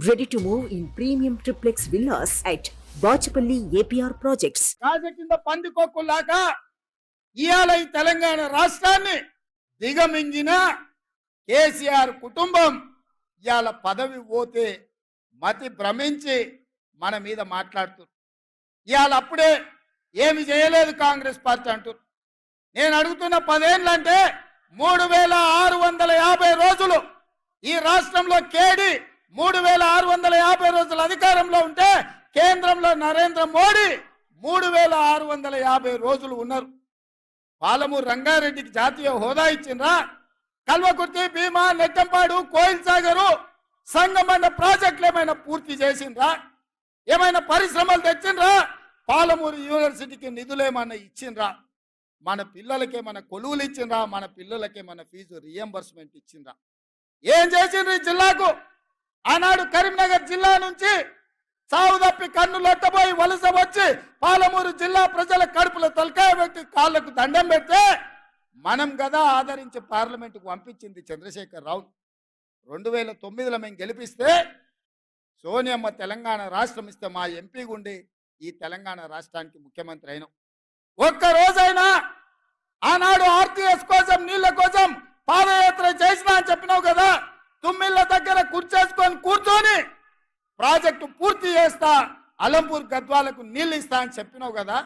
Ready to move in premium triplex villas at Bachapalli APR Projects. రాజ కింద పందికొక్కులాగా ఇయాల ఈ తెలంగాణ రాష్ట్రాన్ని దిగమింగిన కేసీఆర్ కుటుంబం ఇయాల పదవి పోతే మతి భ్రమించి మన మీద మాట్లాడుతున్నారు. ఇయాల అప్పుడే ఏమి చేయలేదు కాంగ్రెస్ పార్టీ అంటారు. నేను అడుగుతున్న 10 ఏళ్ళంటే 3650 రోజులు ఈ రాష్ట్రంలో కేడి 3650 రోజులు అధికారంలో ఉంటే కేంద్రంలో నరేంద్ర మోడీ 3650 రోజులు ఉన్నారు. పాలమూరు రంగారెడ్డికి జాతీయ హోదా ఇచ్చిండ్రా? కల్వకుర్తి, భీమా, నెట్టంపాడు, కోయిల్ సాగరు, సంగమన్న ప్రాజెక్టులు ఏమైనా పూర్తి చేసిండ్రా? ఏమైనా పరిశ్రమలు తెచ్చిండ్రా? పాలమూరు యూనివర్సిటీకి నిధులు ఏమైనా ఇచ్చిండ్రా? మన పిల్లలకి మన కొలువులు ఇచ్చిండ్రా? మన పిల్లలకి మన ఫీజు రియంబర్స్మెంట్ ఇచ్చిండ్రా? ఏం చేసిండ్రు ఈ జిల్లాకు? ఆనాడు కరీంనగర్ జిల్లా నుంచి సాగు తప్పి కన్ను లొట్టబోయి వలస వచ్చి పాలమూరు జిల్లా ప్రజల కడుపులో తలకాయ పెట్టి కాళ్లకు దండం పెడితే మనం కదా ఆదరించి పార్లమెంటుకు పంపించింది చంద్రశేఖర్ రావు. 2009లో మేము గెలిపిస్తే సోనియమ్మ తెలంగాణ రాష్ట్రం ఇస్తే మా ఎంపీ గుండి ఈ తెలంగాణ రాష్ట్రానికి ముఖ్యమంత్రి అయినాం. ఒక్కరోజైనా ఆనాడు ఆర్టీఎస్ కోసం నీళ్ల కోసం పాదయాత్ర చేసినా అని చెప్పినావు కదా. తుమ్మిళ్ళ దగ్గర కూర్చేసుకొని కూర్చొని ప్రాజెక్టు పూర్తి చేస్తా, అలంపూర్ గద్వాలకు నీళ్ళు ఇస్తా అని చెప్పినావు కదా.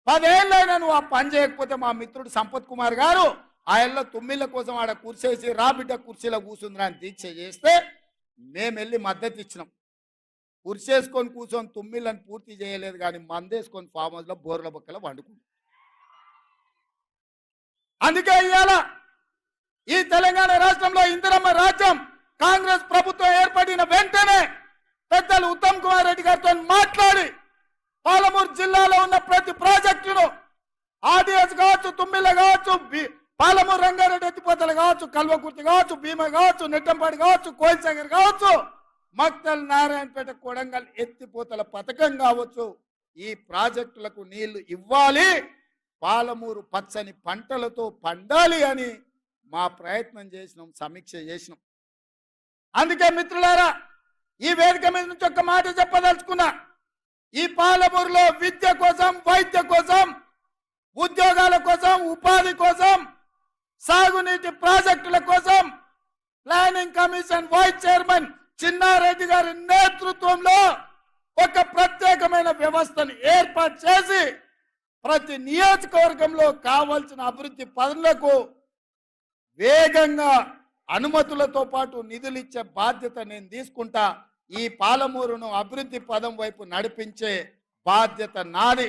10 ఏళ్ళైనా నువ్వు ఆ పని చేయకపోతే మా మిత్రుడు సంపత్ కుమార్ గారు ఆయనలో తుమ్మిళ్ళ కోసం ఆడ కూర్చేసి రాబిడ్డ కుర్చీలో కూర్చుందిరా అని దీక్ష చేస్తే మేము వెళ్ళి మద్దతు ఇచ్చినాం. కుర్చేసుకొని కూర్చొని తుమ్మిళ్ళని పూర్తి చేయలేదు, కానీ మందేసుకొని ఫామ్ హౌస్లో బోర్ల బొక్కల వండుకుంది. అందుకే ఇవాళ ఈ తెలంగాణ రాష్ట్రంలో ఇందిరమ్మ రాజ్యం కాంగ్రెస్ ప్రభుత్వం ఏర్పడిన వెంటనే పెద్దలు ఉత్తమ్ కుమార్ రెడ్డి గారితో మాట్లాడి పాలమూరు జిల్లాలో ఉన్న ప్రతి ప్రాజెక్టును ఆర్డీఎస్ కావచ్చు, తుమ్మిళ్ళ కావచ్చు, పాలమూరు రంగారెడ్డి ఎత్తిపోతలు కావచ్చు, కల్వకుర్తి కావచ్చు, భీమా కావచ్చు, నెట్టంపాడు కావచ్చు, కోయిల్ సాగర్ కావచ్చు, మక్తల్ నారాయణపేట కొడంగల్ ఎత్తిపోతల పథకం కావచ్చు, ఈ ప్రాజెక్టులకు నీళ్లు ఇవ్వాలి, పాలమూరు పచ్చని పంటలతో పండాలి అని మా ప్రయత్నం చేసినాం, సమీక్ష చేసినాం. అందుకే మిత్రులారా, ఈ వేదిక మీద నుంచి ఒక్క మాట చెప్పదలుచుకున్నా. ఈ పాలమూరులో విద్య కోసం, వైద్య కోసం, ఉద్యోగాల కోసం, ఉపాధి కోసం, సాగునీటి ప్రాజెక్టుల కోసం planning commission vice chairman Chinnareddy గారి నేతృత్వంలో ఒక ప్రత్యేకమైన వ్యవస్థను ఏర్పాటు చేసి ప్రతి నియోజకవర్గంలో కావాల్సిన అభివృద్ధి పనులకు వేగంగా అనుమతులతో పాటు నిధులు ఇచ్చే బాధ్యత నేను తీసుకుంటా. ఈ పాలమూరును అభివృద్ధి పదం వైపు నడిపించే బాధ్యత నాది.